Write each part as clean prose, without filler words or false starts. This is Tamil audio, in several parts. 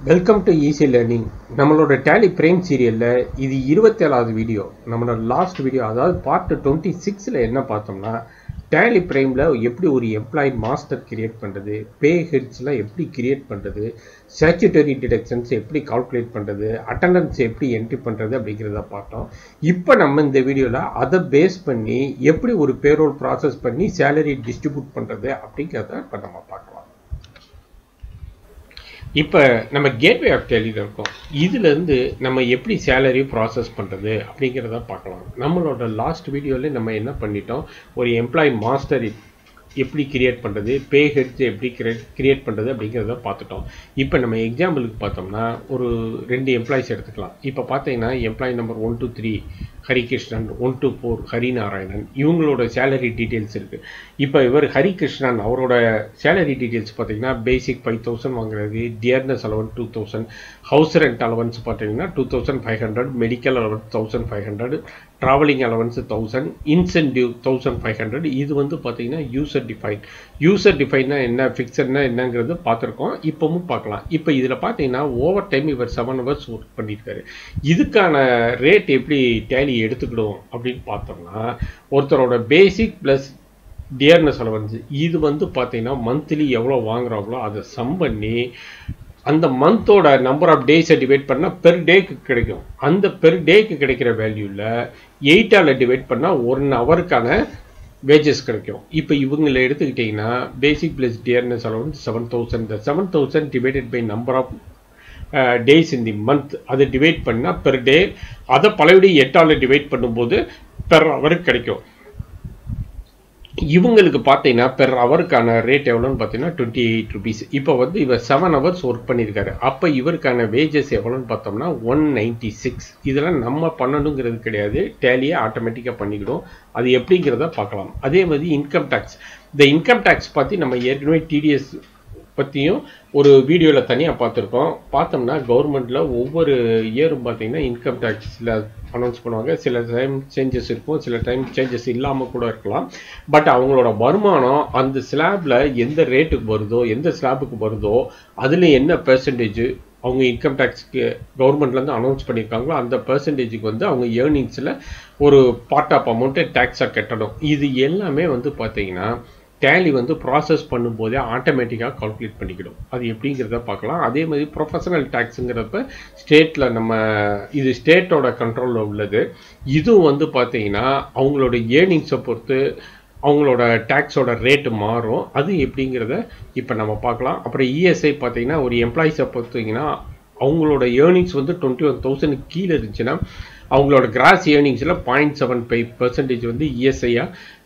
Welcome to easy learning. நம்மளோட டேலி பிரைம் சீரியலில் இது 27வது வீடியோ. நம்மளோட லாஸ்ட் வீடியோ, அதாவது பார்ட் 26ல் என்ன பார்த்தோம்னா, டேலி பிரைமில் எப்படி ஒரு எம்ப்ளாயி மாஸ்டர் கிரியேட் பண்ணுறது, பே ஹெட்ஸ்லாம் எப்படி கிரியேட் பண்ணுறது, ஸ்டாச்சுட்டரி டிடக்ஷன்ஸ் எப்படி கால்குலேட் பண்ணுறது, அட்டண்டன்ஸ் எப்படி என்ட்ரி பண்ணுறது அப்படிங்கிறத பார்த்தோம். இப்போ நம்ம இந்த வீடியோவில் அதை பேஸ் பண்ணி எப்படி ஒரு பேரோல் ப்ராசஸ் பண்ணி சேலரி டிஸ்ட்ரிபியூட் பண்ணுறது அப்படிங்கிறத இப்போ நம்ம பார்க்கலாம். இப்போ நம்ம கேட்வே ஆஃப் டேலியில் இருக்கோம். இதுலேருந்து நம்ம எப்படி சேலரி ப்ராசஸ் பண்ணுறது அப்படிங்கிறத பார்க்கலாம். நம்மளோட லாஸ்ட் வீடியோவில் நம்ம என்ன பண்ணிட்டோம், ஒரு எம்ப்ளாயி மாஸ்டர் எப்படி கிரியேட் பண்ணுறது, பே ஹெட்ஸ் எப்படி கிரியேட் பண்ணுறது அப்படிங்கிறத பார்த்துட்டோம். இப்போ நம்ம எக்ஸாம்பிளுக்கு பார்த்தோம்னா ஒரு 2 எம்ப்ளாயிஸ் எடுத்துக்கலாம். இப்போ பார்த்தீங்கன்னா employee number 1 to 3 Harikrishnan, 1 to 4 Harinarayanan, இவங்களோட சேலரி டீட்டெயில்ஸ் இருக்குது. இப்போ இவர் ஹரிகிருஷ்ணன், அவரோட சேலரி டீட்டெயில்ஸ் பார்த்தீங்கன்னா பேசிக் 5000 வாங்குறது, dearness allowance 2000, house rent allowance பார்த்தீங்கன்னா 2500, medical allowance 1500, travelling allowance 1000, incentive 1500. இது வந்து பார்த்தீங்கன்னா யூசர் டிஃபைன்னா என்ன, ஃபிக்ஸட்னா என்னங்கிறது பார்த்துருக்கோம், இப்போவும் பார்க்கலாம். இப்போ இதில் பார்த்தீங்கன்னா ஓவர் டைம் இவர் 7 hours ஒர்க் பண்ணியிருக்காரு. இதுக்கான ரேட் எப்படி டேலி எடுத்துக்கிடும் அப்படின்னு பார்த்தோம்னா, ஒருத்தரோட பேசிக் ப்ளஸ் டியர்னஸ் அலவன்ஸ் இது வந்து பார்த்தீங்கன்னா மந்த்லி எவ்வளோ வாங்குறாங்களோ அதை சம் பண்ணி அந்த மந்தோட நம்பர் ஆஃப் டேஸை டிவைட் பண்ணால் பெர் டேக்கு கிடைக்கும். அந்த பெர் டேக்கு கிடைக்கிற வேல்யூவில் 8ஆல் டிவைட் பண்ணால் 1 ஹவருக்கான வேஜஸ் கிடைக்கும். இப்போ இவங்களை எடுத்துக்கிட்டிங்கன்னா பேசிக் ப்ளஸ் டியர்னஸ் அலவன்ஸ் 7000. இந்த 7000 divided by number of days in the month, அதை டிவைட் பண்ணால் பெர் டே, அதை பழையபடி 8ஆல் டிவைட் பண்ணும்போது பெர் ஹவருக்கு கிடைக்கும். இவங்களுக்கு பார்த்தீங்கன்னா பெர் ஹவருக்கான ரேட் எவ்வளோன்னு பார்த்தீங்கன்னா 28 rupees. இப்போ வந்து இவர் 7 hours ஒர்க் பண்ணியிருக்காரு. அப்போ இவருக்கான வேஜஸ் எவ்வளோன்னு பார்த்தோம்னா 196. இதெல்லாம் நம்ம பண்ணணுங்கிறது கிடையாது, டேலியே ஆட்டோமேட்டிக்காக பண்ணிக்கிடும். அது எப்படிங்கிறத பார்க்கலாம். அதே மாதிரி இன்கம் டேக்ஸ், இந்த இன்கம் டேக்ஸ் பற்றி நம்ம ஏற்கனவே டிடிஎஸ் பற்றியும் ஒரு வீடியோவில் தனியாக பார்த்துருக்கோம். பார்த்தோம்னா கவர்மெண்ட்டில் ஒவ்வொரு இயரும் பார்த்தீங்கன்னா இன்கம் டேக்ஸில் அனௌன்ஸ் பண்ணுவாங்க. சில டைம் சேஞ்சஸ் இருக்கும், சில டைம் சேஞ்சஸ் இல்லாமல் கூட இருக்கலாம். பட் அவங்களோட வருமானம் அந்த ஸ்லாபில் எந்த ரேட்டுக்கு வருதோ, எந்த ஸ்லாபுக்கு வருதோ, அதில் என்ன பெர்சன்டேஜ் அவங்க இன்கம் டேக்ஸ்க்கு கவர்மெண்ட்லேருந்து அனௌன்ஸ் பண்ணியிருக்காங்களோ அந்த பெர்சன்டேஜுக்கு வந்து அவங்க ஏர்னிங்ஸில் ஒரு பார்ட் ஆஃப் அமௌண்ட்டை டேக்ஸாக கட்டணும். இது எல்லாமே வந்து பார்த்தீங்கன்னா டேலி வந்து ப்ராசஸ் பண்ணும்போதே ஆட்டோமேட்டிக்காக கால்குலேட் பண்ணிக்கிடும். அது எப்படிங்கிறத பார்க்கலாம். அதே மாதிரி ப்ரொஃபஷனல் டேக்ஸுங்கிறப்ப ஸ்டேட்டில் நம்ம இது ஸ்டேட்டோட கண்ட்ரோலில் உள்ளது. இதுவும் வந்து பார்த்தீங்கன்னா அவங்களோட ஏர்னிங்ஸை பொறுத்து அவங்களோட டேக்ஸோட ரேட்டு மாறும். அது எப்படிங்கிறத இப்போ நம்ம பார்க்கலாம். அப்புறம் இஎஸ்ஐ பார்த்தீங்கன்னா ஒரு எம்ப்ளாயிஸை பொறுத்தீங்கன்னா அவங்களோட ஏர்னிங்ஸ் வந்து 21,000 கீழே இருந்துச்சுன்னா அவங்களோட கிராஸ் ஏர்னிங்ஸில் 0.75% வந்து இஎஸ்ஐயாக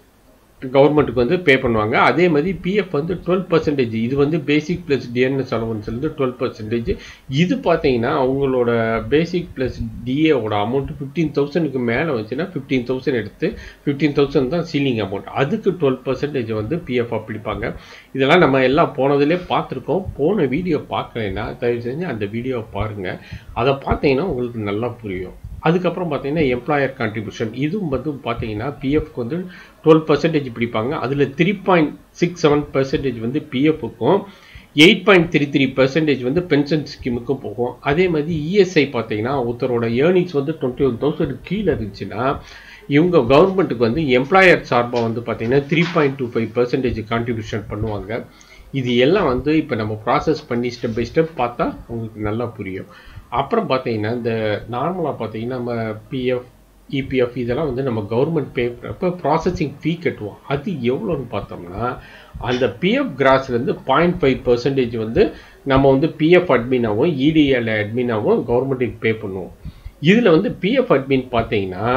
கவர்மெண்ட்டுக்கு வந்து பே பண்ணுவாங்க. அதே மாதிரி பிஎஃப் வந்து 12%. இது வந்து பேசிக் ப்ளஸ் டிஎன்எஸ் அலவன்ஸ்லேருந்து 12%. இது பார்த்தீங்கன்னா அவங்களோட பேசிக் ப்ளஸ் டிஏவோட அமௌண்ட் 15,000க்கு மேலே வந்துச்சுன்னா 15,000 எடுத்து 15,000 தான் சீலிங் அமௌண்ட், அதுக்கு 12% வந்து பிஎஃப் பிடிப்பாங்க. இதெல்லாம் நம்ம எல்லாம் போனதுலேயே பார்த்துருக்கோம். போன வீடியோ பார்க்கலைன்னா தயவு செஞ்சு அந்த வீடியோவை பாருங்கள். அதை பார்த்தீங்கன்னா உங்களுக்கு நல்லா புரியும். அதுக்கப்புறம் பார்த்தீங்கன்னா எம்ப்ளாயர் கான்ட்ரிபியூஷன், இதுவும் வந்து பார்த்தீங்கன்னா பிஎஃப்க்கு வந்து 12% பிடிப்பாங்க. அதில் 3.67% வந்து பிஎஃப்க்கும் 8.33% வந்து பென்ஷன் ஸ்கீமுக்கும் போகும். அதே மாதிரி இஎஸ்ஐ பார்த்தீங்கன்னா ஒருத்தரோட ஏர்னிங்ஸ் வந்து 21,000 கீழே இருந்துச்சுன்னா இவங்க கவர்மெண்ட்டுக்கு வந்து எம்ப்ளாயர் சார்பாக வந்து பார்த்தீங்கன்னா 3.25% கான்ட்ரிபியூஷன் பண்ணுவாங்க. இது எல்லாம் வந்து இப்போ நம்ம ப்ராசஸ் பண்ணி ஸ்டெப் பை ஸ்டெப் பார்த்தா உங்களுக்கு நல்லா புரியும். அப்புறம் பார்த்தீங்கன்னா இந்த நார்மலாக பார்த்தீங்கன்னா நம்ம பிஎஃப், இபிஎஃப் இதெல்லாம் வந்து நம்ம கவர்மெண்ட் பே பண்ணுறப்ப ப்ராசஸிங் ஃபீ கட்டுவோம். அது எவ்வளோன்னு பார்த்தோம்னா அந்த பிஎஃப் கிராஸ்லேருந்து 0.5% வந்து நம்ம வந்து பிஎஃப் அட்மினாகவும் இடிஎல் அட்மினாகவும் கவர்மெண்ட்டுக்கு பே பண்ணுவோம். இதில் வந்து பிஎஃப் அட்மின் பார்த்தீங்கன்னா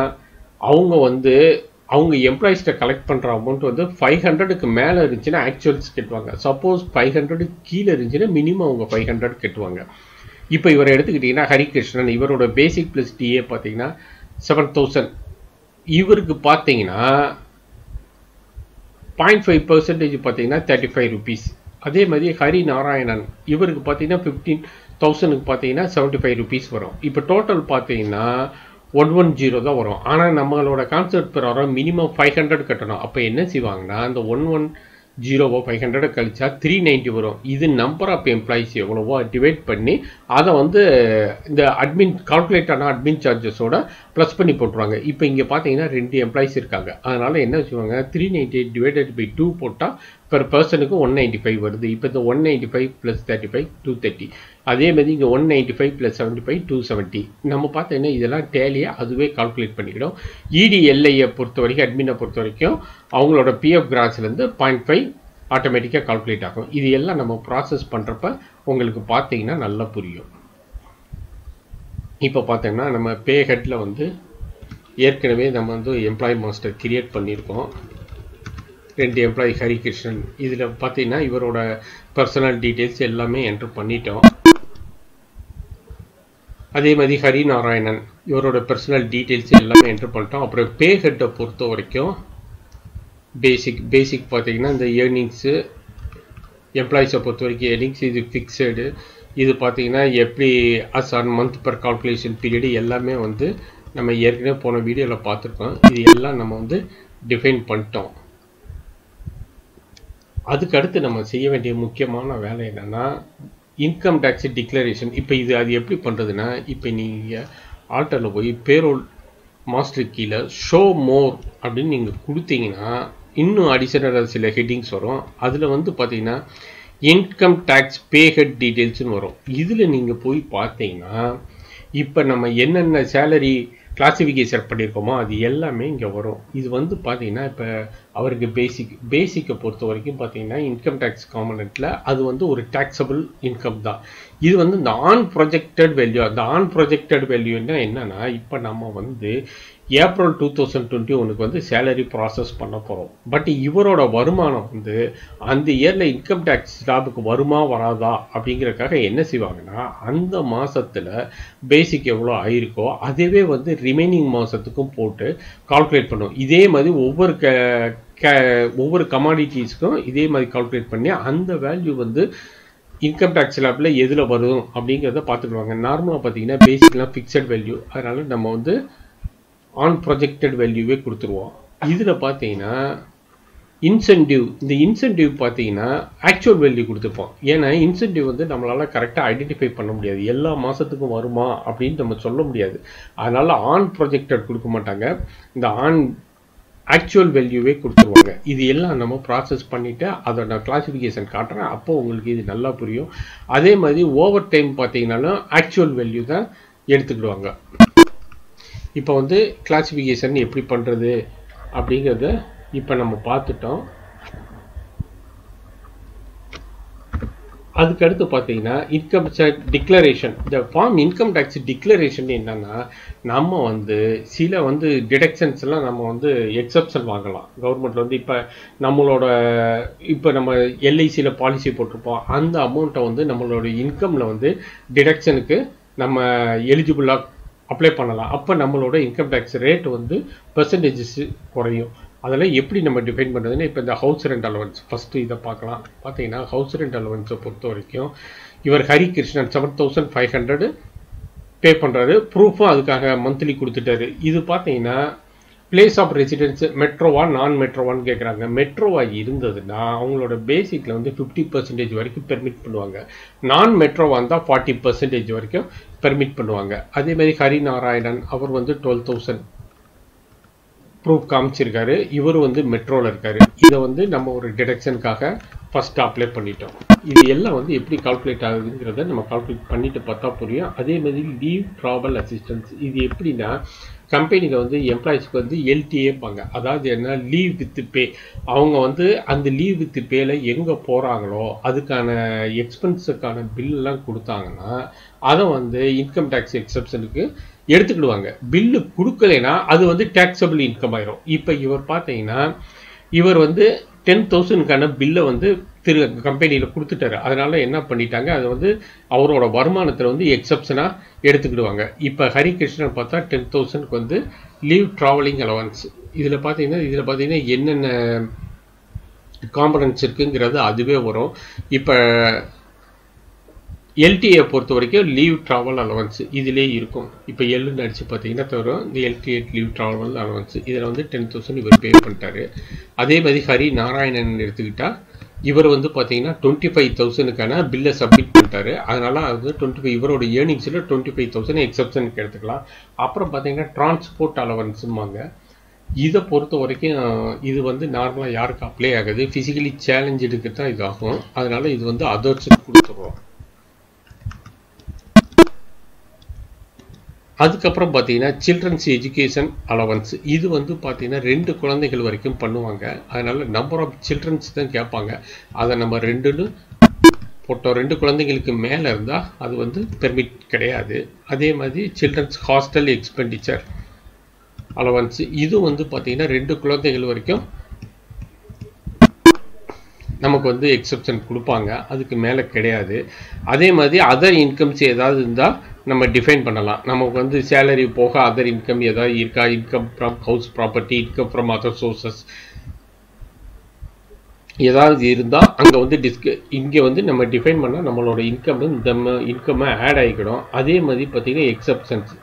அவங்க எம்ப்ளாயிஸ்ட்டை கலெக்ட் பண்ணுற அமௌண்ட் வந்து 500க்கு மேலே இருந்துச்சுன்னா ஆக்சுவல்ஸ் கட்டுவாங்க. சப்போஸ் 500 கீழே இருந்துச்சுன்னா மினிமம் அவங்க 500 கட்டுவாங்க. இப்போ இவரை எடுத்துக்கிட்டிங்கன்னா ஹரிகிருஷ்ணன், இவரோட பேசிக் ப்ளஸ் டிஏ பார்த்தீங்கன்னா 7,000. இவருக்கு பார்த்தீங்கன்னா 0.5% பார்த்தீங்கன்னா 35 rupees. அதே மாதிரி ஹரிநாராயணன், இவருக்கு பார்த்தீங்கன்னா 15,000க்கு பார்த்தீங்கன்னா 75 rupees வரும். இப்போ டோட்டல் பார்த்தீங்கன்னா 110 தான் வரும். ஆனால் நம்மளோட கான்செப்ட் பிரகாரம் மினிமம் 500 கட்டணும். அப்போ என்ன செய்வாங்கன்னா அந்த 0 500 கழிச்சா 390 வரும். இது நம்பர் ஆஃப் எம்ப்ளாயிஸ் எவ்வளவோ டிவைட் பண்ணி அதை வந்து இந்த அட்மின் கால்குலேட் ஆன அட்மின் சார்ஜஸோட ப்ளஸ் பண்ணி போட்டுருவாங்க. இப்போ இங்கே பார்த்தீங்கன்னா 2 எம்ப்ளாயிஸ் இருக்காங்க. அதனால் என்ன வச்சுக்கோங்க, 398 டிவைடட் பை 2 போட்டால் பெர் பர்சனுக்கு 195 வருது. இப்போ இந்த 195 + 35 230. அதே மாதிரி இங்கே 195 + 75 270. நம்ம பார்த்தீங்கன்னா இதெல்லாம் டேலியாக அதுவே கால்குலேட் பண்ணிக்கிடும். EDLIயை பொறுத்த வரைக்கும், அட்மினை பொறுத்த வரைக்கும் அவங்களோட PF கிராஸ்லேருந்து 0.5 ஆட்டோமேட்டிக்காக கால்குலேட் ஆகும். இது எல்லாம் நம்ம ப்ராசஸ் பண்ணுறப்ப உங்களுக்கு பார்த்தீங்கன்னா நல்லா புரியும். இப்போ பார்த்தீங்கன்னா நம்ம பே ஹெட்டில் வந்து ஏற்கனவே நம்ம வந்து எம்ப்ளாயி மாஸ்டர் கிரியேட் பண்ணியிருக்கோம். 2 எம்ப்ளாயி ஹரிகிருஷ்ணன். இதில் பார்த்தீங்கன்னா இவரோட பர்சனல் டீட்டெயில்ஸ் எல்லாமே என்ட்ரு பண்ணிட்டோம். அதே மாதிரி ஹரிநாராயணன் இவரோட பர்சனல் டீட்டெயில்ஸ் எல்லாமே என்ட்ரு பண்ணிட்டோம். அப்புறம் பே ஹெட்டை பொறுத்த வரைக்கும் பேசிக் பார்த்தீங்கன்னா இந்த ஏர்னிங்ஸு எம்ப்ளாயிஸை பொறுத்த வரைக்கும் ஏர்னிங்ஸ் இது ஃபிக்ஸடு. இது பார்த்தீங்கன்னா எப்படி us on month per calculation period எல்லாமே வந்து நம்ம ஏற்கனவே போன வீடியோவில் பார்த்துருக்கோம். இது எல்லாம் நம்ம வந்து டிஃபைன் பண்ணிட்டோம். அதுக்கடுத்து நம்ம செய்ய வேண்டிய முக்கியமான வேலை என்னென்னா இன்கம் டேக்ஸ் டிக்ளரேஷன். இப்போ அது எப்படி பண்ணுறதுன்னா, இப்போ நீங்கள் ஆல்டரில் போய் பேரோல் மாஸ்டர் கீழே ஷோ மோர் அப்படின்னு நீங்கள் கொடுத்தீங்கன்னா இன்னும் அடிஷனலாக சில ஹெட்டிங்ஸ் வரும். அதில் வந்து பார்த்தீங்கன்னா இன்கம் டேக்ஸ் பே ஹெட் டீட்டெயில்ஸ்னு வரும். இதில் நீங்கள் போய் பார்த்தீங்கன்னா இப்போ நம்ம என்னென்ன சேலரி கிளாசிஃபிகேஷன் பண்ணியிருக்கோமோ அது எல்லாமே இங்கே வரும். இது வந்து பார்த்தீங்கன்னா இப்போ அவருக்கு பேசிக்கை பொறுத்த வரைக்கும் பார்த்தீங்கன்னா இன்கம் டேக்ஸ் காம்பனண்ட்டில் அது வந்து ஒரு டேக்ஸபிள் இன்கம் தான். இது வந்து இந்த ஆன் ப்ரொஜெக்டட் வேல்யூ. அந்த ஆன் ப்ரொஜெக்டட் வேல்யூன்னா என்னென்னா, இப்போ நம்ம வந்து ஏப்ரல் 2021 வந்து சேலரி ப்ராசஸ் பண்ண போகிறோம். பட் இவரோட வருமானம் வந்து அந்த இயரில் இன்கம் டேக்ஸ் ஸ்லாபுக்கு வருமா வராதா அப்படிங்கிறதுக்காக என்ன செய்வாங்கன்னா, அந்த மாதத்தில் பேசிக் எவ்வளோ ஆயிருக்கோ அதுவே வந்து ரிமைனிங் மாதத்துக்கும் போட்டு கால்குலேட் பண்ணுவோம். இதே மாதிரி ஒவ்வொரு கமாடிட்டிஸ்க்கும் இதே மாதிரி கால்குலேட் பண்ணி அந்த வேல்யூ வந்து இன்கம் டேக்ஸ் ஸ்லாபில் எதில் வரும் அப்படிங்கிறத பார்த்துக்குவாங்க. நார்மலாக பார்த்தீங்கன்னா பேசிக்லாம் ஃபிக்ஸட் வேல்யூ, அதனால் நம்ம வந்து ஆன் ப்ரொஜெக்டட் வேல்யூவே கொடுத்துருவோம். இதில் பார்த்தீங்கன்னா இன்சென்டிவ், இந்த இன்சென்டிவ் பார்த்தீங்கன்னா ஆக்சுவல் வேல்யூ கொடுத்துருப்போம். ஏன்னா இன்சென்டிவ் வந்து நம்மளால் கரெக்டாக ஐடென்டிஃபை பண்ண முடியாது, எல்லா மாதத்துக்கும் வருமா அப்படின்னு நம்ம சொல்ல முடியாது. அதனால் ஆன் ப்ரொஜெக்டட் கொடுக்க மாட்டாங்க, இந்த ஆன் ஆக்சுவல் வேல்யூவே கொடுத்துருவாங்க. இது எல்லாம் நம்ம ப்ராசஸ் பண்ணிவிட்டு அதோட கிளாசிஃபிகேஷன் காட்டுறேன், அப்போ உங்களுக்கு இது நல்லா புரியும். அதே மாதிரி ஓவர் டைம் பார்த்தீங்கன்னாலும் ஆக்சுவல் வேல்யூ தான் எடுத்துக்கிடுவாங்க. இப்போ வந்து கிளாசிஃபிகேஷன் எப்படி பண்ணுறது அப்படிங்கிறத இப்போ நம்ம பார்த்துட்டோம். அதுக்கடுத்து பார்த்தீங்கன்னா இன்கம் டேக்ஸ் டிக்ளரேஷன். இந்த ஃபார்ம் இன்கம் டேக்ஸ் டிக்ளரேஷன் என்னன்னா, நம்ம வந்து சில வந்து டிடக்ஷன்ஸ் எல்லாம் நம்ம வந்து எக்ஸப்ஷன் வாங்கலாம் கவர்மெண்ட்ல வந்து. இப்போ நம்ம எல்ஐசியில் பாலிசி போட்டிருப்போம், அந்த அமௌண்ட்டை வந்து நம்மளோட இன்கம்ல வந்து டிடக்ஷனுக்கு நம்ம எலிஜிபிளாக அப்ளை பண்ணலாம். அப்போ நம்மளோட இன்கம் டேக்ஸ் ரேட் வந்து பெர்சன்டேஜஸ் குறையும். அதெல்லாம் எப்படி நம்ம டிஃபைன் பண்ணுறதுன்னு இப்போ இந்த ஹவுஸ் ரெண்ட் அலவன்ஸ் ஃபஸ்ட்டு இதை பார்க்கலாம். பார்த்தீங்கன்னா ஹவுஸ் ரெண்ட் அலவன்ஸை பொறுத்த வரைக்கும் இவர் ஹரிகிருஷ்ணன் 7500 பே பண்ணுறாரு. ப்ரூஃபும் அதுக்காக மந்த்லி கொடுத்துட்டாரு. இது பார்த்தீங்கன்னா பிளேஸ் ஆஃப் ரெசிடென்ஸ் மெட்ரோவா நான் மெட்ரோவான்னு கேட்குறாங்க. மெட்ரோவா இருந்ததுன்னா அவங்களோட பேசிக்கில் வந்து 50% வரைக்கும் பெர்மிட் பண்ணுவாங்க. நான் மெட்ரோவா இருந்தால் 40% வரைக்கும் பெர்மிட் பண்ணுவாங்க. அதே மாதிரி ஹரிநாராயணன் அவர் வந்து 12,000 ப்ரூஃப் காமிச்சிருக்காரு. இவர் வந்து மெட்ரோவில் இருக்காரு. இதை வந்து நம்ம ஒரு டிடக்ஷனுக்காக ஃபஸ்ட்டு அப்ளை பண்ணிட்டோம். இது எல்லாம் வந்து எப்படி கால்குலேட் ஆகுதுங்கிறத நம்ம கால்குலேட் பண்ணிட்டு பார்த்தா புரியும். அதே மாதிரி லீவ் ட்ராவல் அசிஸ்டன்ஸ். இது எப்படின்னா கம்பெனியில் வந்து எம்ப்ளாயிஸ்க்கு வந்து எல்டிஏப்பாங்க, அதாவது என்ன லீவ் வித் பே. அவங்க வந்து அந்த லீவ் வித் பேல எங்கே போகிறாங்களோ அதுக்கான எக்ஸ்பென்ஸுக்கான பில்லாம் கொடுத்தாங்கன்னா அதை வந்து இன்கம் டேக்ஸ் எக்ஸப்ஷனுக்கு எடுத்துக்கிடுவாங்க. பில்லு கொடுக்கலைன்னா அது வந்து டேக்ஸபிள் இன்கம் ஆயிரும். இப்போ இவர் பார்த்தீங்கன்னா இவர் வந்து 10,000க்கான பில்லை வந்து கம்பெனியில் கொடுத்துட்டாரு. அதனால என்ன பண்ணிட்டாங்க, அதை வந்து அவரோட வருமானத்தில் வந்து எக்ஸப்ஷனாக எடுத்துக்கிடுவாங்க. இப்போ ஹரிகிருஷ்ணன் பார்த்தா 10,000க்கு வந்து லீவ் ட்ராவலிங் அலவன்ஸ். இதில் பார்த்தீங்கன்னா என்னென்ன காம்பனன்ட்ஸ் இருக்குங்கிறது அதுவே வரும். இப்போ எல்டிஏ பொறுத்த வரைக்கும் லீவ் ட்ராவல் அலவன்ஸ் இதிலே இருக்கும். இப்போ எல்லுன்னு அடிச்சு பார்த்தீங்கன்னா தவிர இந்த எல்டிஏ லீவ் ட்ராவல் அலவன்ஸ் இதில் வந்து 10,000 இவர் பே பண்ணிட்டாரு. அதே மாதிரி ஹரி நாராயணன் எடுத்துக்கிட்டால் இவர் வந்து பார்த்தீங்கன்னா 25,000க்கான பில்லை சப்மிட் பண்ணிட்டாரு. அதனால அது 25 இவரோட ஏர்னிங்ஸில் 25,000 எக்ஸப்ஷனுக்கு எடுத்துக்கலாம். அப்புறம் பார்த்தீங்கன்னா டிரான்ஸ்போர்ட் அலவன்ஸுமாங்க. இதை பொறுத்த வரைக்கும் இது வந்து நார்மலாக யாருக்கு அப்ளை ஆகுது, ஃபிசிக்கலி சேலஞ்சடுக்கு தான் இது ஆகும். அதனால இது வந்து அதர்ஸுக்கு கொடுத்துருவோம். அதுக்கப்புறம் பார்த்தீங்கன்னா சில்ட்ரன்ஸ் எஜுகேஷன் அலவன்ஸ் இது வந்து பார்த்தீங்கன்னா 2 குழந்தைகள் வரைக்கும் பண்ணுவாங்க. அதனால நம்பர் ஆஃப் சில்ட்ரன்ஸ் தான் கேட்பாங்க. அதை நம்ம 2ன்னு போட்டோம். 2 குழந்தைங்களுக்கு மேலே இருந்தால் அது வந்து பெர்மிட் கிடையாது. அதே மாதிரி சில்ட்ரன்ஸ் ஹாஸ்டல் எக்ஸ்பெண்டிச்சர் அலவன்ஸ் இது வந்து பார்த்தீங்கன்னா 2 குழந்தைகள் வரைக்கும் நமக்கு வந்து எக்ஸப்ஷன் கொடுப்பாங்க. அதுக்கு மேலே கிடையாது. அதே மாதிரி அதர் இன்கம்ஸ் ஏதாவது இருந்தால் நம்ம டிஃபைன் பண்ணலாம். நமக்கு வந்து சேலரி போக அதர் இன்கம் ஏதாவது இருக்கா, income from house property, income from other sources ஏதாவது இருந்தால் அங்கே வந்து இங்கே வந்து நம்ம டிஃபைன் பண்ணால் நம்மளோட இன்கம் இந்த இன்கம்மை ஆட் ஆகிக்கணும். அதே மாதிரி பார்த்தீங்கன்னா exceptions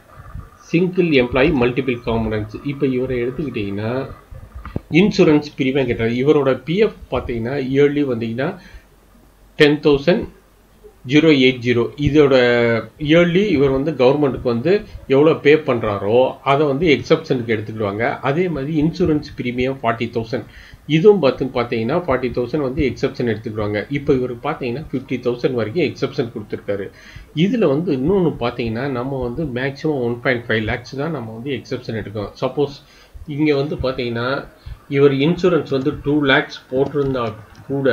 single employee multiple components. இப்போ இவரை எடுத்துக்கிட்டிங்கன்னா இன்சூரன்ஸ் பிரிவாக கேட்டார். இவரோட பிஎஃப் பார்த்தீங்கன்னா இயர்லி வந்தீங்கன்னா 10,080. இதோட இயர்லி இவர் வந்து கவர்மெண்ட்டுக்கு வந்து எவ்வளோ பே பண்ணுறாரோ அதை வந்து எக்ஸப்ஷனுக்கு எடுத்துக்கிடுவாங்க. அதே மாதிரி இன்சூரன்ஸ் பிரீமியம் 40,000 இதுவும் பார்த்தீங்கன்னா 40,000 வந்து எக்ஸப்ஷன் எடுத்துக்கிடுவாங்க. இப்போ இவருக்கு பார்த்தீங்கன்னா 50,000 வரைக்கும் எக்ஸப்ஷன் கொடுத்துருக்காரு. இதில் வந்து இன்னொன்று பார்த்தீங்கன்னா நம்ம வந்து மேக்ஸிமம் 1.5 lakhs தான் நம்ம வந்து எக்ஸப்ஷன் எடுக்கணும். சப்போஸ் இங்கே வந்து பார்த்தீங்கன்னா இவர் இன்சூரன்ஸ் வந்து 2 lakhs போட்டிருந்தா கூட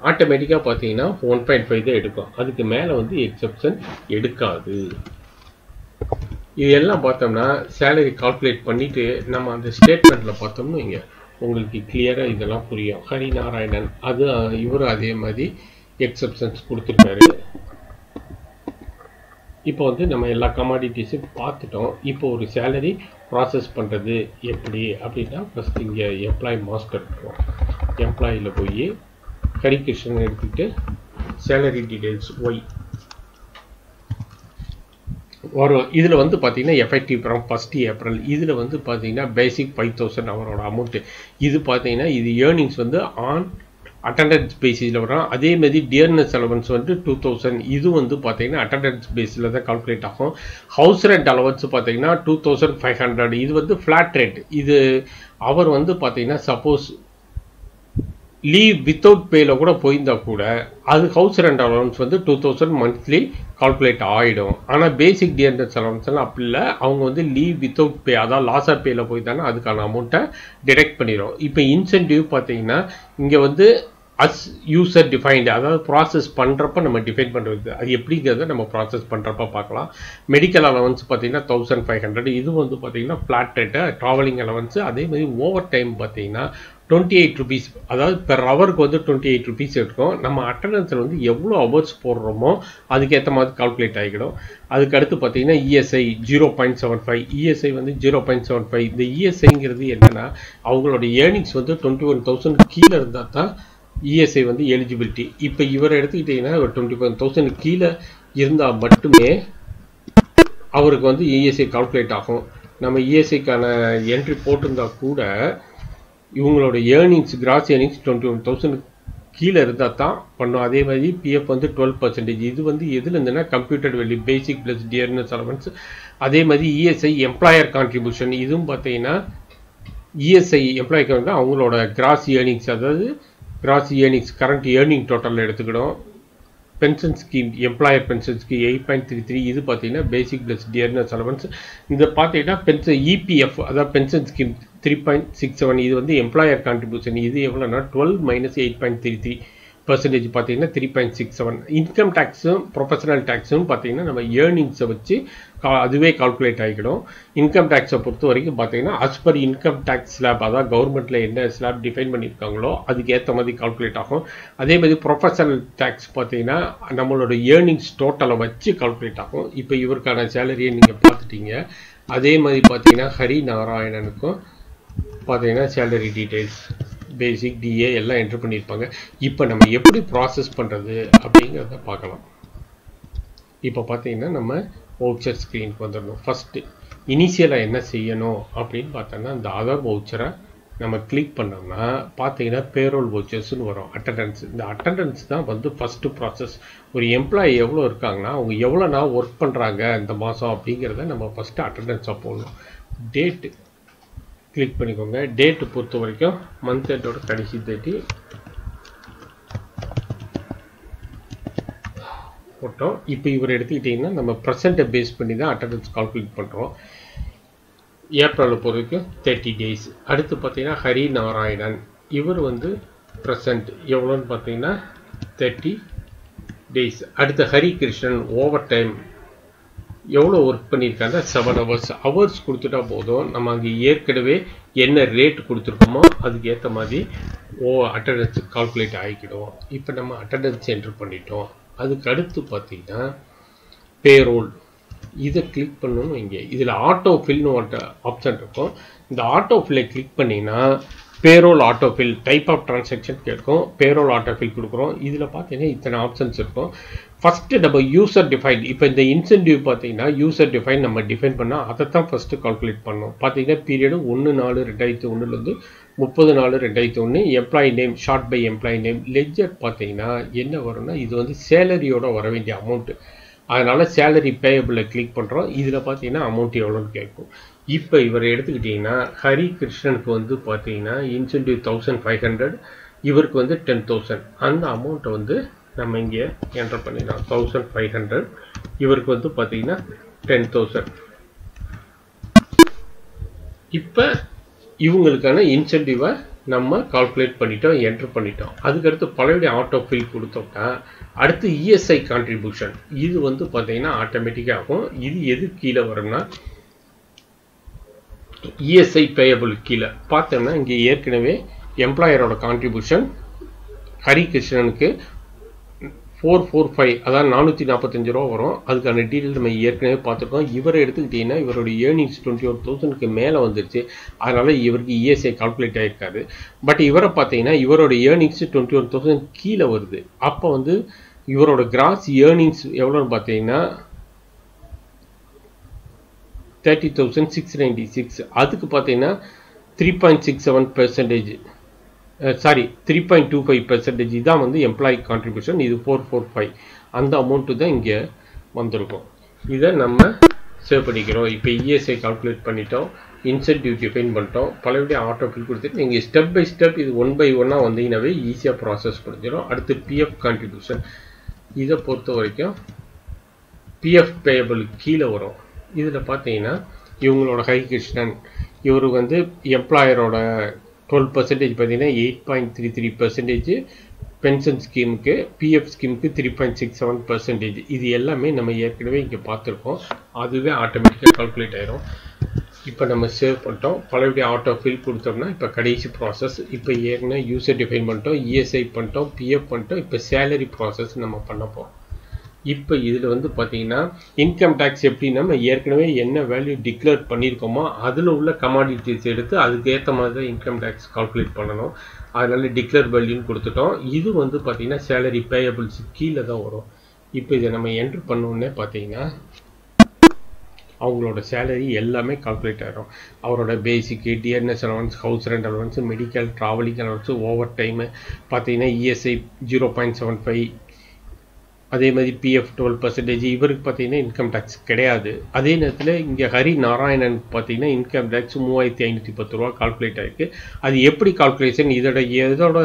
ஆட்டோமேட்டிக்காக பார்த்தீங்கன்னா 1.5 தான் எடுக்கும். அதுக்கு மேலே வந்து எக்ஸப்ஷன் எடுக்காது. இதெல்லாம் பார்த்தோம்னா சேலரி கால்குலேட் பண்ணிவிட்டு நம்ம அந்த ஸ்டேட்மெண்ட்டில் பார்த்தோம்னு இங்கே உங்களுக்கு கிளியராக இதெல்லாம் புரியும். ஹரி நாராயணன் அது இவரும் அதே மாதிரி எக்ஸப்ஷன்ஸ் கொடுத்துருக்காரு. இப்போ வந்து நம்ம எல்லா கமாடிட்டிஸும் பார்த்துட்டோம். இப்போ ஒரு சேலரி ப்ராசஸ் பண்ணுறது எப்படி அப்படின்னா ஃபஸ்ட் இங்கே எம்ப்ளாயி மாஸ்டர் இருக்கும். எம்ப்ளாயில் போய் ஹரிகிருஷ்ணன் எடுத்துக்கிட்டு சேலரி டீடைல்ஸ் ஒய் வரும். இதில் வந்து பார்த்தீங்கன்னா எஃபெக்டிவ் ஃப்ரம் 1st April. இதில் வந்து பார்த்தீங்கன்னா பேசிக் 5,000 அவரோட அமௌண்ட்டு. இது பார்த்தீங்கன்னா இது ஏர்னிங்ஸ் வந்து ஆன் அட்டண்டன்ஸ் பேசிஸில் வரும். அதே மாதிரி டியர்னஸ் அலவன்ஸ் வந்து 2,000. இது வந்து பார்த்தீங்கன்னா அட்டண்டன்ஸ் பேஸில் தான் கால்குலேட் ஆகும். ஹவுஸ் ரெண்ட் அலவன்ஸ் பார்த்தீங்கன்னா 2,500. இது வந்து ஃப்ளாட் ரேட். இது அவர் வந்து பார்த்தீங்கன்னா சப்போஸ் லீவ் வித்தவுட் பேல கூட போயிருந்தா கூட அது ஹவுஸ் ரெண்ட் அலவன்ஸ் வந்து 2,000 மந்த்லி கால்குலேட் ஆகிடும். ஆனால் பேசிக் டியர்னஸ் அலவன்ஸ் எல்லாம் அப்படி இல்லை. அவங்க வந்து லீவ் வித்தவுட் பே அதாவது லாஸ் ஆஃப் பேல போயிருந்தாங்கன்னா அதுக்கான அமௌண்ட்டை டிடெக்ட் பண்ணிடும். இப்போ இன்சென்டிவ் பார்த்தீங்கன்னா இங்கே வந்து அஸ் யூசர் டிஃபைன்டு அதாவது ப்ராசஸ் பண்ணுறப்ப நம்ம டிஃபைன் பண்ணுறது அது எப்படிங்கிறத நம்ம ப்ராசஸ் பண்ணுறப்ப பார்க்கலாம். மெடிக்கல் அலவன்ஸ் பார்த்தீங்கன்னா 1,500. இது வந்து பார்த்தீங்கன்னா ஃப்ளாட் ரேட்டு. ட்ராவலிங் அலவன்ஸ் அதே மாதிரி ஓவர் டைம் பார்த்தீங்கன்னா 28 rupees அதாவது பெர் ஹவருக்கு வந்து 28 rupees இருக்கும். நம்ம அட்டண்டன்ஸில் வந்து எவ்வளோ ஹவர்ஸ் போடுறோமோ அதுக்கேற்ற மாதிரி கால்குலேட் ஆகிடும். அதுக்கு அடுத்து பார்த்தீங்கன்னா இஎஸ்ஐ 0.75. இஎஸ்ஐ வந்து 0.75. இந்த இஎஸ்ஐங்கிறது என்னென்னா அவங்களோட ஏர்னிங்ஸ் வந்து 21,000 கீழே இருந்தால் தான் இஎஸ்ஐ வந்து எலிஜிபிலிட்டி. இப்போ இவரை எடுத்துக்கிட்டிங்கன்னா ஒரு 21,000 கீழே இருந்தால் மட்டுமே அவருக்கு வந்து இஎஸ்ஐ கால்குலேட் ஆகும். நம்ம இஎஸ்ஐக்கான என்ட்ரி போட்டிருந்தா கூட இவங்களோட ஏர்னிங்ஸ் கிராஸ் ஏர்னிங்ஸ் 21,000 கீழே இருந்தால் தான் பண்ணும். அதே மாதிரி பிஎஃப் வந்து 12%. இது வந்து எதில் இருந்துன்னா கம்ப்யூட்டர் வேல்யூ பேசிக் ப்ளஸ் டியர்னஸ் அலவன்ஸ். அதே மாதிரி இஎஸ்ஐ எம்ப்ளாயர் கான்ட்ரிபியூஷன். இதுவும் பார்த்தீங்கன்னா இஎஸ்ஐ எம்ப்ளாய்க்கு வந்து அவங்களோட கிராஸ் ஏர்னிங்ஸ் அதாவது gross earnings current earning total எடுத்துக்கிடும். Pension scheme employer pension scheme 8.33. இது பார்த்தீங்கன்னா பேசிக் ப்ளஸ் டியர்னஸ் அலவன்ஸ். இந்த பார்த்தீங்கன்னா பென்ஷன் இபிஎஃப் அதாவது பென்ஷன் ஸ்கீம் 3.67. இது வந்து எம்ப்ளாயர் கான்ட்ரிபியூஷன். இது எவ்வளோனா 12 - 8.33% பார்த்தீங்கன்னா 3.67. இன்கம் டேக்ஸும் ப்ரொஃபஷனல் டேக்ஸும் பார்த்தீங்கன்னா நம்ம ஏர்னிங்ஸை வச்சு அதுவே கால்குலேட் ஆகிடும். இன்கம் டேக்ஸை பொறுத்த வரைக்கும் பார்த்தீங்கன்னா as per income tax slab அதாவது கவர்மெண்ட்டில் என்ன ஸ்லாப் டிஃபைன் பண்ணியிருக்காங்களோ அதுக்கு ஏற்ற மாதிரி கால்குலேட் ஆகும். அதே மாதிரி ப்ரொஃபஷனல் டேக்ஸ் பார்த்தீங்கன்னா நம்மளோட ஏர்னிங்ஸ் டோட்டலை வச்சு கால்குலேட் ஆகும். இப்போ இவருக்கான சேலரியை நீங்கள் பார்த்துட்டீங்க. அதே மாதிரி பார்த்தீங்கன்னா ஹரி நாராயணனுக்கும் பார்த்தீங்கன்னா சேலரி டீட்டெயில்ஸ் பேசிக் டிஏ எல்லாம் என்ட்ரு பண்ணியிருப்பாங்க. இப்போ நம்ம எப்படி ப்ராசஸ் பண்ணுறது அப்படிங்கிறத பார்க்கலாம். இப்போ பார்த்தீங்கன்னா நம்ம வவுச்சர் ஸ்க்ரீனுக்கு வந்துடணும். ஃபஸ்ட்டு இனிஷியலாக என்ன செய்யணும் அப்படின்னு பார்த்தோன்னா இந்த அதர் வவுச்சரை நம்ம கிளிக் பண்ணோம்னா பார்த்தீங்கன்னா பேரோல் வவுச்சர்ஸ்னு வரும். அட்டண்டன்ஸ், இந்த அட்டண்டன்ஸ் தான் வந்து ஃபஸ்ட்டு ப்ராசஸ். ஒரு எம்ப்ளாயி எவ்வளோ இருக்காங்கன்னா அவங்க எவ்வளோ நாள் ஒர்க் பண்ணுறாங்க இந்த மாதம் அப்படிங்கிறத நம்ம ஃபஸ்ட்டு அட்டண்டன்ஸாக போடணும். டேட்டு கிளிக் பண்ணிக்கோங்க. டேட்டு பொறுத்த வரைக்கும் மந்த் எண்டோட கடைசி தேதி போட்டோம். இப்போ இவர் எடுத்துக்கிட்டிங்கன்னா நம்ம ப்ரெசண்ட்டை பேஸ் பண்ணி தான் அட்டண்டன்ஸ் கால்குலேட் பண்ணுறோம். ஏப்ரலில் பொறுத்த வரைக்கும் 30 days. அடுத்து பார்த்தீங்கன்னா ஹரி நாராயணன், இவர் வந்து ப்ரெசண்ட் எவ்வளோன்னு பார்த்தீங்கன்னா 30 days. அடுத்து ஹரி கிருஷ்ணன் ஓவர் டைம் எவ்வளோ ஒர்க் பண்ணியிருக்காங்க 7 hours. ஹவர்ஸ் கொடுத்துட்டா போதும், நம்ம அங்கே ஏற்கனவே என்ன ரேட் கொடுத்துருக்கோமோ அதுக்கு ஏற்ற மாதிரி அட்டண்டன்ஸ் கால்குலேட் ஆகிக்கிடும். இப்போ நம்ம அட்டண்டன்ஸ் என்ட்ரு பண்ணிட்டோம். அதுக்கு அடுத்து பார்த்தீங்கன்னா பேரோல், இதை கிளிக் பண்ணணும். இங்கே இதில் ஆட்டோஃபில்னு ஒரு ஆப்ஷன் இருக்கும். இந்த ஆட்டோஃபில்லை கிளிக் பண்ணிங்கன்னா payroll autofill type of transaction கேட்கும். பேரோல் ஆட்டோஃபில் கொடுக்குறோம். இதில் பார்த்தீங்கன்னா இத்தனை ஆப்ஷன்ஸ் இருக்கும். ஃபஸ்ட்டு நம்ம யூசர் டிஃபைன், இப்போ இந்த இன்சென்டிவ் பார்த்தீங்கன்னா யூசர் டிஃபைன் நம்ம டிஃபைன் பண்ணால் அதை தான் ஃபஸ்ட்டு கால்குலேட் பண்ணோம். பார்த்தீங்கன்னா period 1/4/2001 30/4/2001. Employee name short by employee name. Ledger பார்த்தீங்கன்னா என்ன வரும்னா இது வந்து சேலரியோட வர வேண்டிய அமௌண்ட்டு, அதனால் சேலரி பேயபிளை கிளிக் பண்ணுறோம். இதில் பார்த்தீங்கன்னா அமௌண்ட் எவ்வளோன்னு கேட்கும். இப்போ இவர் எடுத்துக்கிட்டிங்கன்னா ஹரி கிருஷ்ணனுக்கு வந்து பார்த்தீங்கன்னா இன்சென்டிவ் 1500, இவருக்கு வந்து 10,000. அந்த அமௌண்ட்டை வந்து நம்ம இங்கே என்டர் பண்ணிடலாம். 1500, இவருக்கு வந்து பார்த்தீங்கன்னா 10,000. இப்போ இவங்களுக்கான இன்சென்டிவை நம்ம கால்குலேட் பண்ணிட்டோம், என்ட்ரு பண்ணிட்டோம். அதுக்கடுத்து பழைய ஆட்டோ ஃபில் கொடுத்தோம்னா அடுத்து இஎஸ்ஐ கான்ட்ரிபியூஷன், இது வந்து பார்த்தீங்கன்னா ஆட்டோமேட்டிக்காக ஆகும். இது எது கீழே வரும்னா இஎஸ்ஐ பேயபிள் கீழே பார்த்தோம்னா இங்கே ஏற்கனவே எம்ப்ளாயரோட கான்ட்ரிபியூஷன் ஹரி கிருஷ்ணனுக்கு 445, அதாவது 445 ரூபா வரும். அதுக்கான டீட்டெயில் நம்ம ஏற்கனவே பார்த்துருக்கோம். இவரை எடுத்துக்கிட்டிங்கன்னா இவருடைய ஏர்னிங்ஸ் 21,000க்கு மேலே வந்துருச்சு, அதனால் இவருக்கு இஎஸ்ஐ கால்குலேட் ஆகிருக்காது. பட் இவரை பார்த்தீங்கன்னா இவரோட ஏர்னிங்ஸ் 21,000 கீழே வருது. அப்போ வந்து இவரோட கிராஸ் ஏர்னிங்ஸ் எவ்வளோன்னு பார்த்தீங்கன்னா 30,696. அதுக்கு பார்த்தீங்கன்னா 3.67%, சாரி 3.25%. இதான் வந்து எம்ப்ளாயி கான்ட்ரிபியூஷன். இது 445, அந்த அமௌண்ட்டு தான் இங்கே வந்திருக்கும். இதை நம்ம சேவ் பண்ணிக்கிறோம். இப்போ இஎஸ்ஐ கால்குலேட் பண்ணிட்டோம், இன்சென்டிவ் டிஃபைன் பண்ணிட்டோம், பழைய ஆட்டோஃபில் கொடுத்துட்டு நீங்கள் ஸ்டெப் பை ஸ்டெப் இது 1 by 1 வந்தீங்கன்னாவே ஈஸியாக ப்ராசஸ் பண்ணிச்சிடும். அடுத்து பிஎஃப் கான்ட்ரிபியூஷன், இதை பொறுத்த வரைக்கும் பிஎஃப் பேயபிள் கீழே வரும். இதில் பார்த்தீங்கன்னா இவங்களோட ஹரி கிருஷ்ணன், இவர் வந்து எம்ப்ளாயரோட 12% பார்த்தீங்கன்னா 8.33%, பென்ஷன் ஸ்கீமுக்கு பிஎஃப் ஸ்கீமுக்கு 3.67%. இது எல்லாமே நம்ம ஏற்கனவே இங்கே பார்த்துருக்கோம், அதுவே ஆட்டோமேட்டிக்காக கால்குலேட் ஆயிரும். இப்போ நம்ம சேவ் பண்ணிட்டோம், பழைய ஆட்டோ ஃபில் கொடுத்தோம்னா இப்போ கடைசி ப்ராசஸ். இப்போ ஏற்கனவே யூசர் டிஃபைன் பண்ணிட்டோம், இஎஸ்ஐ பண்ணிட்டோம், பிஎஃப் பண்ணிட்டோம். இப்போ சேலரி ப்ராசஸ் நம்ம பண்ணப்போம். இப்போ இதில் வந்து பார்த்தீங்கன்னா இன்கம் டேக்ஸ் எப்படி நம்ம ஏற்கனவே என்ன வேல்யூ டிக்ளேர் பண்ணியிருக்கோமோ அதில் உள்ள கமாடிட்டிஸ் எடுத்து அதுக்கு ஏற்ற மாதிரி தான் இன்கம் டேக்ஸ் கால்குலேட் பண்ணணும். அதனால டிக்ளேர் வேல்யூன்னு கொடுத்துட்டோம். இது வந்து பார்த்தீங்கன்னா சேலரி பேயபிள்ஸ் கீழே தான் வரும். இப்போ இதை நம்ம என்ட்ரு பண்ணோன்னே பார்த்தீங்கன்னா அவங்களோட சேலரி எல்லாமே கால்குலேட் ஆகிடும். அவரோட பேசிக்கு, DNS allowance, house rent allowance, medical, travelling allowance, overtime பார்த்தீங்கன்னா இஎஸ்ஐ 0.75, அதே மாதிரி பிஎஃப் 12%. இவருக்கு பார்த்தீங்கன்னா இன்கம் டேக்ஸ் கிடையாது. அதே நேரத்தில் இங்கே ஹரி நாராயணனுக்கு பார்த்தீங்கன்னா இன்கம் டேக்ஸ் 3510 ரூபா கால்குலேட் ஆகிருக்கு. அது எப்படி கால்குலேஷன், இதோட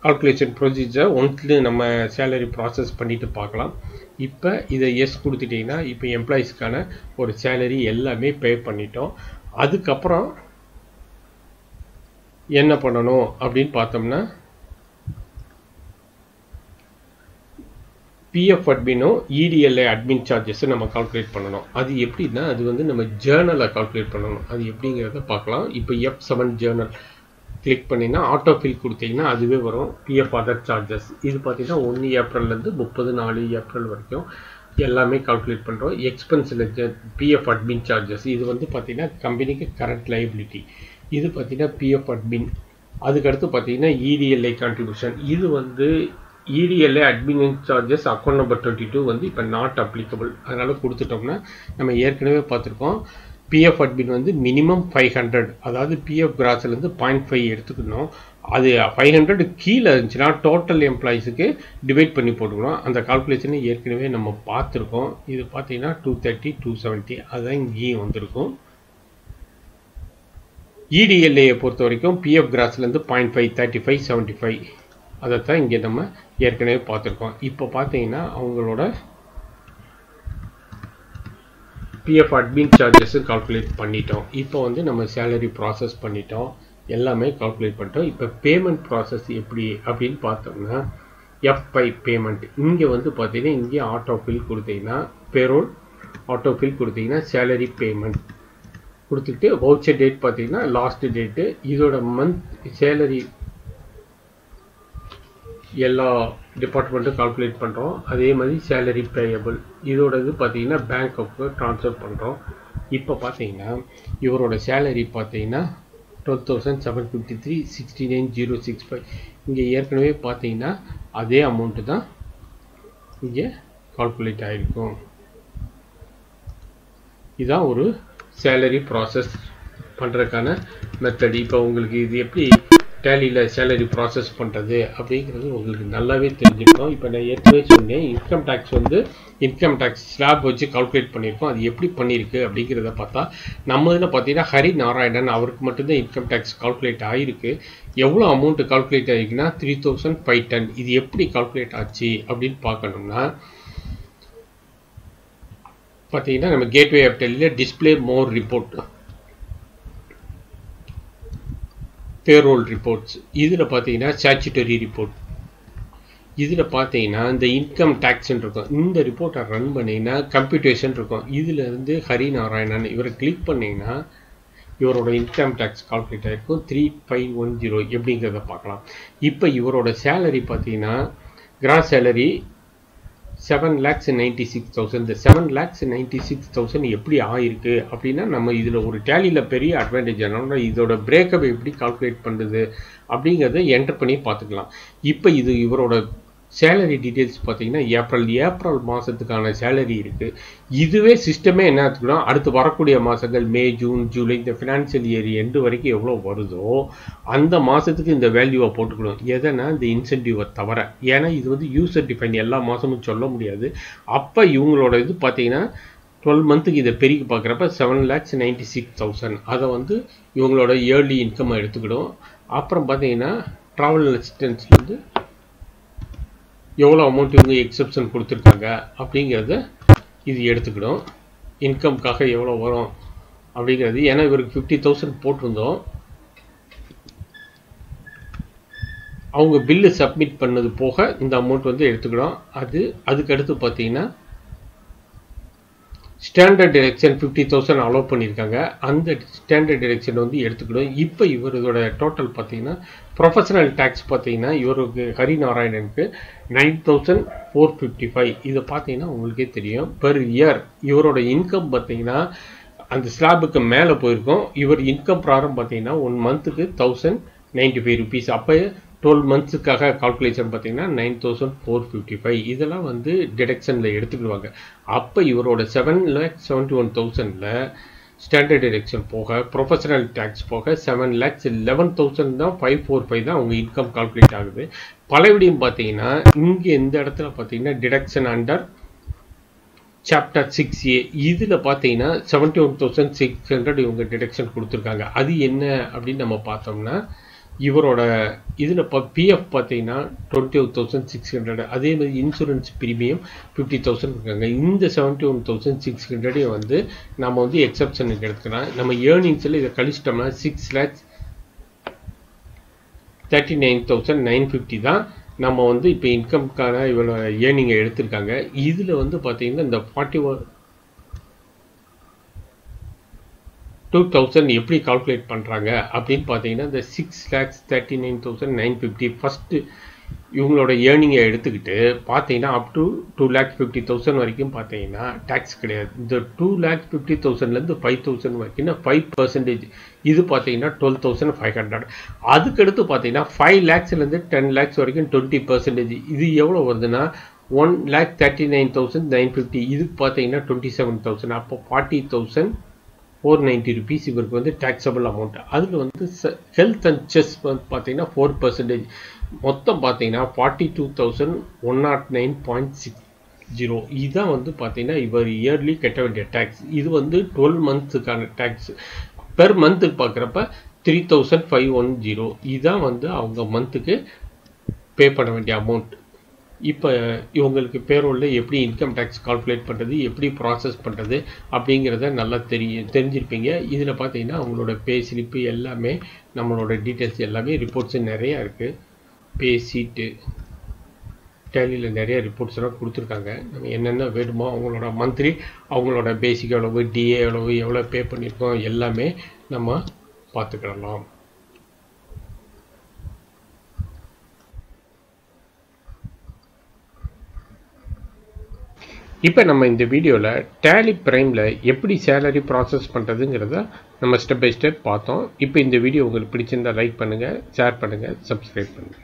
கால்குலேஷன் ப்ரொசீஜர் ஒன்ஸ்ல நம்ம சேலரி ப்ராசஸ் பண்ணிட்டு பார்க்கலாம். இப்போ இதை எஸ் கொடுத்துட்டிங்கன்னா இப்போ எம்ப்ளாயீஸ்க்கான ஒரு சேலரி எல்லாமே பே பண்ணிட்டோம். அதுக்கப்புறம் என்ன பண்ணணும் அப்படின்னு பார்த்தோம்னா பிஎஃப் அட்மினும் இடிஎல்ஐ அட்மின் சார்ஜஸை நம்ம கால்குலேட் பண்ணணும். அது எப்படின்னா அது வந்து நம்ம ஜேர்னலை கால்குலேட் பண்ணணும். அது எப்படிங்கிறத பார்க்கலாம். இப்போ F7 ஜேர்னல் கிளிக் பண்ணிங்கன்னா ஆட்டோ ஃபில் கொடுத்தீங்கன்னா அதுவே வரும். பிஎஃப் அதர் சார்ஜஸ் இது பார்த்தீங்கன்னா 1 ஏப்ரல்லேருந்து 30 ஏப்ரல் வரைக்கும் எல்லாமே கால்குலேட் பண்ணுறோம். எக்ஸ்பென்ஸில் பிஎஃப் அட்மின் சார்ஜஸ் இது வந்து பார்த்தீங்கன்னா கம்பெனிக்கு கரண்ட் லைபிலிட்டி. இது பார்த்தீங்கன்னா பிஎஃப் அட்மின் அதுக்கடுத்து பார்த்தீங்கன்னா EDLI கான்ட்ரிபியூஷன். இது வந்து EDLI admin charges account number 22 வந்து இப்போ நாட் அப்ளிகபிள். அதனால் கொடுத்துட்டோம்னா நம்ம ஏற்கனவே பார்த்துருக்கோம். பிஎஃப் அட்மின் வந்து மினிமம் 500, அதாவது பிஎஃப் கிராஸ்லேருந்து 0.5 எடுத்துக்கணும். அது 500 கீழே இருந்துச்சுன்னா டோட்டல் எம்ப்ளாயிஸுக்கு டிவைட் பண்ணி போட்டுக்கணும். அந்த கால்குலேஷனை ஏற்கனவே நம்ம பார்த்துருக்கோம். இது பார்த்தீங்கன்னா 230, 270 அதுதான் இங்கேயும் வந்திருக்கும். EDLA பொறுத்த வரைக்கும் பிஎஃப் கிராஸ்லேருந்து 0.5, 35, 75 அதைத்தான் இங்கே நம்ம ஏற்கனவே பார்த்துருக்கோம். இப்போ பார்த்தீங்கன்னா அவங்களோட பிஎஃப் அட்மின் சார்ஜஸ் கால்குலேட் பண்ணிட்டோம். இப்போ வந்து நம்ம சேலரி ப்ராசஸ் பண்ணிட்டோம், எல்லாமே கால்குலேட் பண்ணிட்டோம். இப்போ பேமெண்ட் ப்ராசஸ் எப்படி அப்படின்னு பார்த்தோம்னா F5 பேமெண்ட். இங்கே வந்து பார்த்தீங்கன்னா இங்கே ஆட்டோ ஃபில் கொடுத்தீங்கன்னா பேரோல், ஆட்டோ ஃபில் கொடுத்தீங்கன்னா சேலரி பேமெண்ட் கொடுத்துட்டு வவுச்சர் டேட் பார்த்தீங்கன்னா லாஸ்ட் டேட்டு, இதோட மந்த் சேலரி எல்லா டிபார்ட்மெண்ட்டும் கால்குலேட் பண்ணுறோம். அதே மாதிரி சேலரி பேயபிள் இதோட இது பார்த்தீங்கன்னா பேங்க்குக்கு ட்ரான்ஸ்ஃபர் பண்ணுறோம். இப்போ பார்த்தீங்கன்னா இவரோட சேலரி பார்த்தீங்கன்னா 12,753, 69,065. இங்கே ஏற்கனவே பார்த்தீங்கன்னா அதே அமௌண்ட்டு தான் இங்கே கால்குலேட் ஆகிருக்கும். இதுதான் ஒரு சேலரி ப்ராசஸ் பண்ணுறதுக்கான மெத்தட். இப்போ உங்களுக்கு இது எப்படி டேலியில் சேலரி ப்ராசஸ் பண்ணுறது அப்படிங்கிறது உங்களுக்கு நல்லாவே தெரிஞ்சுக்கணும். இப்போ நான் ஏற்கனவே சொன்னேன், இன்கம் டேக்ஸ் வந்து இன்கம் டேக்ஸ் ஸ்லாப் வச்சு கால்குலேட் பண்ணியிருக்கோம். அது எப்படி பண்ணியிருக்கு அப்படிங்கிறத பார்த்தா நம்ம இதில் பார்த்தீங்கன்னா ஹரி நாராயணன் அவருக்கு மட்டும்தான் இன்கம் டேக்ஸ் கால்குலேட் ஆகிருக்கு. எவ்வளோ அமௌண்ட்டு கால்குலேட் ஆகிருக்குன்னா 3,510. இது எப்படி கால்குலேட் ஆச்சு அப்படின்னு பார்க்கணும்னா பார்த்தீங்கன்னா நம்ம கேட்வே ஆஃப் டெல்லியில் டிஸ்பிளே மோர் ரிப்போர்ட், பேரோல் ரிப்போர்ட்ஸ், இதில் பார்த்தீங்கன்னா ஸ்டாச்சுட்டரி ரிப்போர்ட், இதில் பார்த்தீங்கன்னா இந்த இன்கம் டேக்ஸ்ன்னு இருக்கும். இந்த ரிப்போர்ட்டை ரன் பண்ணிங்கன்னா கம்ப்யூட்டேஷன் இருக்கும். இதில் இருந்து ஹரி நாராயணன் இவரை கிளிக் பண்ணிங்கன்னா இவரோட இன்கம் டேக்ஸ் கால்குலேட் ஆகிருக்கும் 3510 எப்படிங்கிறத பார்க்கலாம். இப்போ இவரோட சேலரி பார்த்தீங்கன்னா கிராஸ் சேலரி 7,96,000. இந்த 7,96,000 எப்படி ஆயிருக்கு அப்படின்னா நம்ம இதில் ஒரு டேலியில் பெரிய அட்வான்டேஜ் என்னன்னா இதோட பிரேக்கப் எப்படி கால்குலேட் பண்ணுறது அப்படிங்கிறத என்டர் பண்ணி பார்த்துக்கலாம். இப்போ இது இவரோட சேலரி டீட்டெயில்ஸ் பார்த்தீங்கன்னா ஏப்ரல் மாதத்துக்கான சேலரி இருக்குது. இதுவே சிஸ்டமே என்ன எடுத்துக்கணும், அடுத்து வரக்கூடிய மாதங்கள் மே, ஜூன், ஜூலை இந்த ஃபினான்ஷியல் இயர் எண்டு வரைக்கும் எவ்வளோ வருதோ அந்த மாதத்துக்கு இந்த வேல்யூவை போட்டுக்கணும். எதனா இந்த இன்சென்டிவை தவிர. ஏன்னா இது வந்து யூசர் டிஃபைன், எல்லா மாதமும் சொல்ல முடியாது. அப்போ இவங்களோட இது பார்த்தீங்கன்னா 12 மந்த்துக்கு இதை பெருக்கி பார்க்குறப்ப 7,96,000 அதை வந்து இவங்களோட இயர்லி இன்கம் எடுத்துக்கிடும். அப்புறம் பார்த்தீங்கன்னா ட்ராவல் அசிஸ்டன்ஸ்லேருந்து எவ்வளோ அமௌண்ட் இவங்க எக்ஸப்ஷன் கொடுத்துருக்காங்க அப்படிங்கிறத இது எடுத்துக்கிடும். இன்கம்காக எவ்வளோ வரும் அப்படிங்கிறது, ஏன்னா இவருக்கு 50,000 போட்டிருந்தோம். அவங்க பில்லு சப்மிட் பண்ணது போக இந்த அமௌண்ட் வந்து எடுத்துக்கிடும். அதுக்கடுத்து பார்த்தீங்கன்னா ஸ்டாண்டர்ட் டிடக்ஷன் 50,000 அலோவ் பண்ணியிருக்காங்க. அந்த ஸ்டாண்டர்ட் டிடக்ஷன் வந்து எடுத்துக்கிடும். இப்போ இவரோட டோட்டல் பார்த்தீங்கன்னா ப்ரொஃபஷனல் டேக்ஸ் பார்த்தீங்கன்னா இவருக்கு ஹரி நாராயணனுக்கு 9,455. இதை பார்த்தீங்கன்னா உங்களுக்கே தெரியும் பெர் இயர் இவரோட இன்கம் பார்த்தீங்கன்னா அந்த ஸ்லாபுக்கு மேலே போயிருக்கும். இவர் இன்கம் ப்ராரம் பார்த்தீங்கன்னா 1 மந்த்துக்கு 1,095 rupees. அப்போ 12 மந்த்ஸுக்காக கால்குலேஷன் பார்த்தீங்கன்னா 9,455. இதெல்லாம் வந்து டிடக்ஷனில் எடுத்துக்கிடுவாங்க. அப்போ இவரோட 7,71,000 ஸ்டாண்டர்ட் டிடக்ஷன் போக ப்ரொஃபஷனல் டேக்ஸ் போக 7,11,000 தான் 545 தான் அவங்க இன்கம் கால்குலேட் ஆகுது. பலவிடையும் பார்த்தீங்கன்னா இங்கே இந்த இடத்துல பார்த்தீங்கன்னா டிடக்ஷன் அண்டர் சாப்டர் 6A இதில் பார்த்தீங்கன்னா 71,600 இவங்க டிடக்ஷன் கொடுத்துருக்காங்க. அது என்ன அப்படின்னு நம்ம பார்த்தோம்னா இவரோட இதில் பிஎஃப் பார்த்தீங்கன்னா 21,600, அதே மாதிரி இன்சூரன்ஸ் ப்ரீமியம் 50,000 இருக்காங்க. இந்த 71,600 வந்து நம்ம வந்து எக்ஸப்ஷனுக்கு எடுத்துக்கலாம். நம்ம ஏர்னிங்ஸில் இதை கழிச்சிட்டோம்னா 6,39,950 தான் நம்ம வந்து இப்போ இன்கம்க்கான இவ்வளோ ஏர்னிங்கை எடுத்திருக்காங்க. இதில் வந்து பார்த்தீங்கன்னா இந்த 42,000 எப்படி கால்குலேட் பண்ணுறாங்க அப்படின்னு பார்த்தீங்கன்னா இந்த 6,39,950 ஃபஸ்ட்டு இவங்களோட ஏர்னிங்கை எடுத்துக்கிட்டு பார்த்தீங்கன்னா அப் டு 2,50,000 வரைக்கும் பார்த்தீங்கன்னா டேக்ஸ் கிடையாது. இந்த 2,50,000லேருந்து 5,000 வரைக்கும் 5%. இது பார்த்தீங்கன்னா 12,500. அதுக்கடுத்து பார்த்தீங்கன்னா 5 lakhsலேருந்து 10 lakhs வரைக்கும் 20%. இது எவ்வளோ வருதுன்னா 1,39,950. இதுக்கு பார்த்தீங்கன்னா 27,000. அப்போ 40,490 rupees இவருக்கு வந்து டேக்ஸபிள் அமௌண்ட். அதில் வந்து ஹெல்த் அண்ட் செஸ் வந்து பார்த்தீங்கன்னா 4%. மொத்தம் பார்த்தீங்கன்னா 42,109.60. இதுதான் வந்து பார்த்தீங்கன்னா இவர் இயர்லி கட்ட வேண்டிய டேக்ஸ். இது வந்து 12 monthsக்கான டேக்ஸ். பெர் மந்த்துக்கு பார்க்குறப்ப 3,510. இதுதான் வந்து அவங்க மந்த்துக்கு பே பண்ண வேண்டிய அமௌண்ட். இப்போ இவங்களுக்கு பேரோலில் எப்படி இன்கம் டேக்ஸ் கால்குலேட் பண்ணுறது, எப்படி ப்ராசஸ் பண்ணுறது அப்படிங்கிறத நல்லா தெரிஞ்சிருப்பீங்க. இதில் பார்த்தீங்கன்னா அவங்களோட பே ஸ்லிப்பு எல்லாமே, நம்மளோட டீட்டெயில்ஸ் எல்லாமே, ரிப்போர்ட்ஸு நிறையா இருக்குது. பே சீட்டு டேலியில் நிறைய ரிப்போர்ட்ஸ்லாம் கொடுத்துருக்காங்க. நம்ம என்னென்ன வேணுமோ அவங்களோட மந்த்லி, அவங்களோட பேசிக் எவ்வளவு, டிஏ எவ்வளவு, எவ்வளோ பே பண்ணியிருக்கோம் எல்லாமே நம்ம பார்த்துக்கிடலாம். இப்போ நம்ம இந்த வீடியோவில் டேலி பிரைமில் எப்படி சேலரி ப்ராசஸ் பண்ணுறதுங்கிறத நம்ம ஸ்டெப் பை ஸ்டெப் பார்த்தோம். இப்போ இந்த வீடியோ உங்களுக்கு பிடிச்சிருந்தால் லைக் பண்ணுங்கள், ஷேர் பண்ணுங்கள், சப்ஸ்கிரைப் பண்ணுங்கள்.